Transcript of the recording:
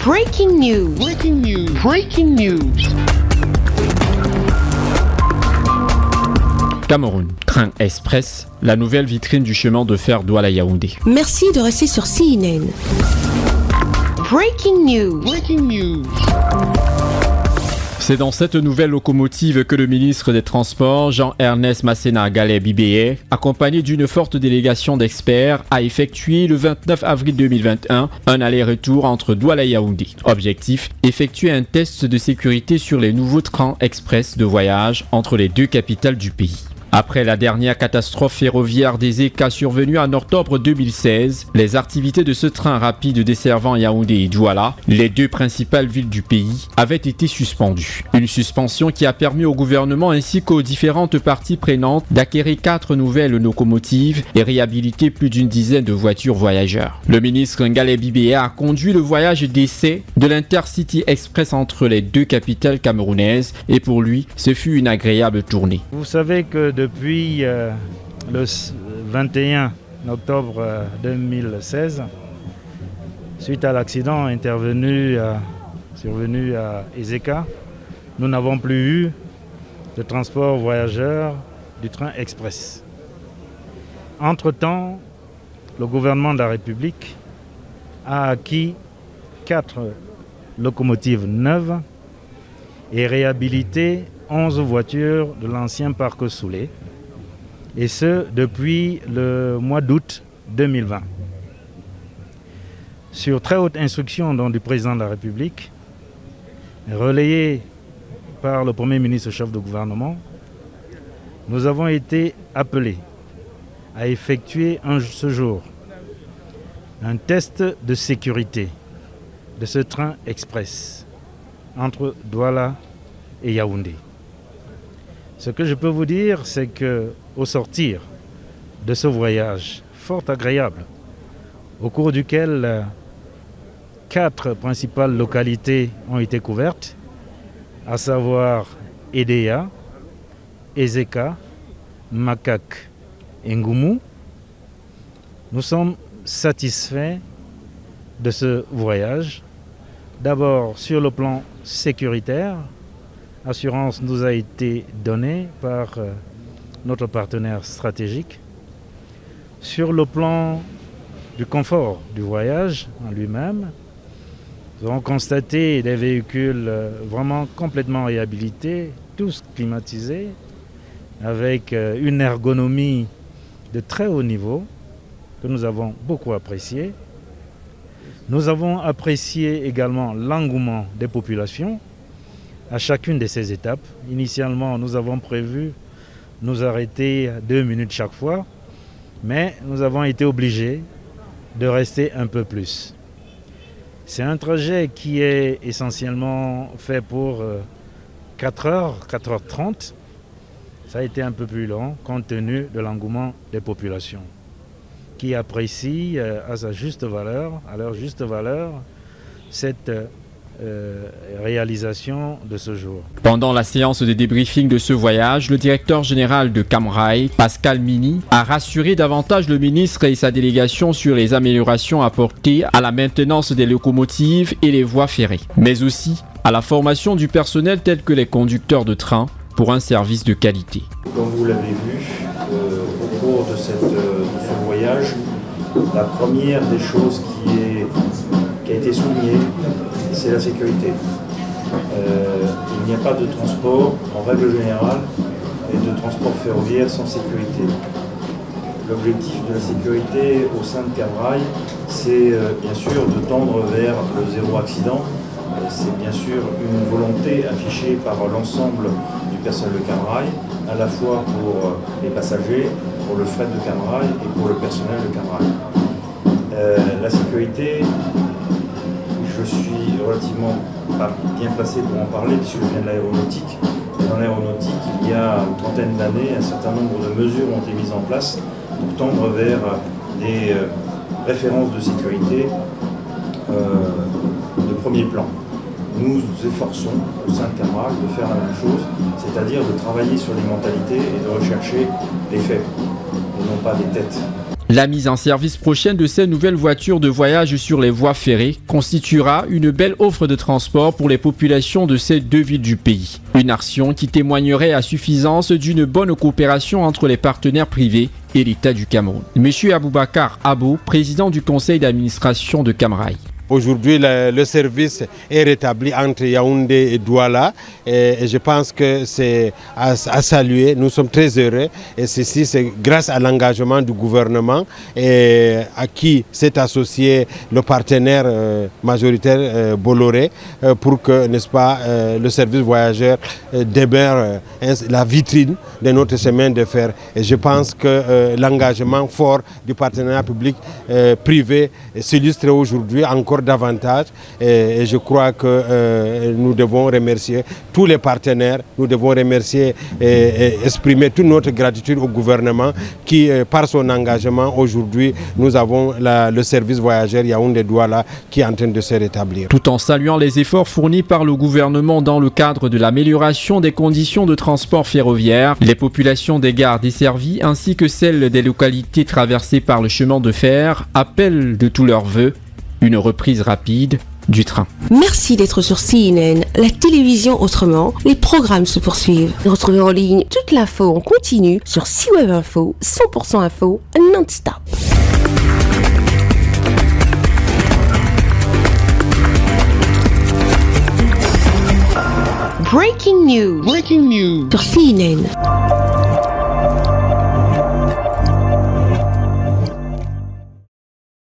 Breaking news. Breaking news. Breaking news. Cameroun, train express, la nouvelle vitrine du chemin de fer Douala-Yaoundé. Merci de rester sur CNN. Breaking news. Breaking news. C'est dans cette nouvelle locomotive que le ministre des Transports, Jean-Ernest Masséna Gallet-Bibéé, accompagné d'une forte délégation d'experts, a effectué le 29 avril 2021 un aller-retour entre Douala et Yaoundé. Objectif, effectuer un test de sécurité sur les nouveaux trains express de voyage entre les deux capitales du pays. Après la dernière catastrophe ferroviaire des ECA survenue en octobre 2016, les activités de ce train rapide desservant Yaoundé et Douala, les deux principales villes du pays, avaient été suspendues. Une suspension qui a permis au gouvernement ainsi qu'aux différentes parties prenantes d'acquérir 4 nouvelles locomotives et réhabiliter plus d'une dizaine de voitures voyageurs. Le ministre Gallet Bibéé a conduit le voyage d'essai de l'Intercity Express entre les deux capitales camerounaises et pour lui, ce fut une agréable tournée. Vous savez que depuis le 21 octobre 2016, suite à l'accident survenu à Ezeka, nous n'avons plus eu de transport voyageurs du train express. Entre-temps, le gouvernement de la République a acquis 4 locomotives neuves et réhabilité 11 voitures de l'ancien parc Soulé, et ce depuis le mois d'août 2020. Sur très haute instruction donc, du président de la République, relayée par le Premier ministre chef de gouvernement, nous avons été appelés à effectuer ce jour un test de sécurité de ce train express entre Douala et Yaoundé. Ce que je peux vous dire, c'est qu'au sortir de ce voyage fort agréable, au cours duquel 4 principales localités ont été couvertes, à savoir Edea, Ezeka, Makak et Ngoumou, nous sommes satisfaits de ce voyage. D'abord sur le plan sécuritaire, l'assurance nous a été donnée par notre partenaire stratégique. Sur le plan du confort du voyage en lui-même, nous avons constaté des véhicules vraiment complètement réhabilités, tous climatisés, avec une ergonomie de très haut niveau que nous avons beaucoup appréciée. Nous avons apprécié également l'engouement des populations à chacune de ces étapes. Initialement, nous avons prévu nous arrêter 2 minutes chaque fois, mais nous avons été obligés de rester un peu plus. C'est un trajet qui est essentiellement fait pour 4h30. Ça a été un peu plus long compte tenu de l'engouement des populations qui apprécient à leur juste valeur, cette réalisation de ce jour. Pendant la séance de débriefing de ce voyage, le directeur général de Camrail, Pascal Mini, a rassuré davantage le ministre et sa délégation sur les améliorations apportées à la maintenance des locomotives et les voies ferrées, mais aussi à la formation du personnel tel que les conducteurs de train pour un service de qualité. Comme vous l'avez vu, au cours de ce voyage, la première des choses qui a été soulignée, c'est la sécurité. Il n'y a pas de transport, en règle générale, et de transport ferroviaire sans sécurité. L'objectif de la sécurité au sein de Camrail, c'est bien sûr de tendre vers le zéro accident. C'est bien sûr une volonté affichée par l'ensemble du personnel de Camrail, à la fois pour les passagers, pour le fret de Camrail et pour le personnel de Camrail. La sécurité, je suis relativement pas bien placé pour en parler puisque je viens de l'aéronautique. Dans l'aéronautique, il y a une trentaine d'années, un certain nombre de mesures ont été mises en place pour tendre vers des références de sécurité de premier plan. Nous nous efforçons au sein de Camrail de faire la même chose, c'est-à-dire de travailler sur les mentalités et de rechercher les faits, et non pas des têtes. La mise en service prochaine de ces nouvelles voitures de voyage sur les voies ferrées constituera une belle offre de transport pour les populations de ces deux villes du pays. Une action qui témoignerait à suffisance d'une bonne coopération entre les partenaires privés et l'État du Cameroun. Monsieur Aboubakar Abou, président du conseil d'administration de Camrail. Aujourd'hui, le service est rétabli entre Yaoundé et Douala et je pense que c'est à saluer. Nous sommes très heureux et ceci, c'est grâce à l'engagement du gouvernement et à qui s'est associé le partenaire majoritaire Bolloré pour que, n'est-ce pas, le service voyageur demeure la vitrine de notre chemin de fer. Et je pense que l'engagement fort du partenariat public-privé s'illustre aujourd'hui encore davantage et je crois que nous devons remercier tous les partenaires, nous devons remercier et exprimer toute notre gratitude au gouvernement qui, par son engagement, aujourd'hui, nous avons le service voyageur Yaoundé-Douala qui est en train de se rétablir. Tout en saluant les efforts fournis par le gouvernement dans le cadre de l'amélioration des conditions de transport ferroviaire, les populations des gares desservies ainsi que celles des localités traversées par le chemin de fer appellent de tous leurs vœux une reprise rapide du train. Merci d'être sur CNN, la télévision autrement. Les programmes se poursuivent. Retrouvez en ligne toute l'info en continu sur CWeb Info, 100% info, non-stop. Breaking news. Breaking news. Sur CNN.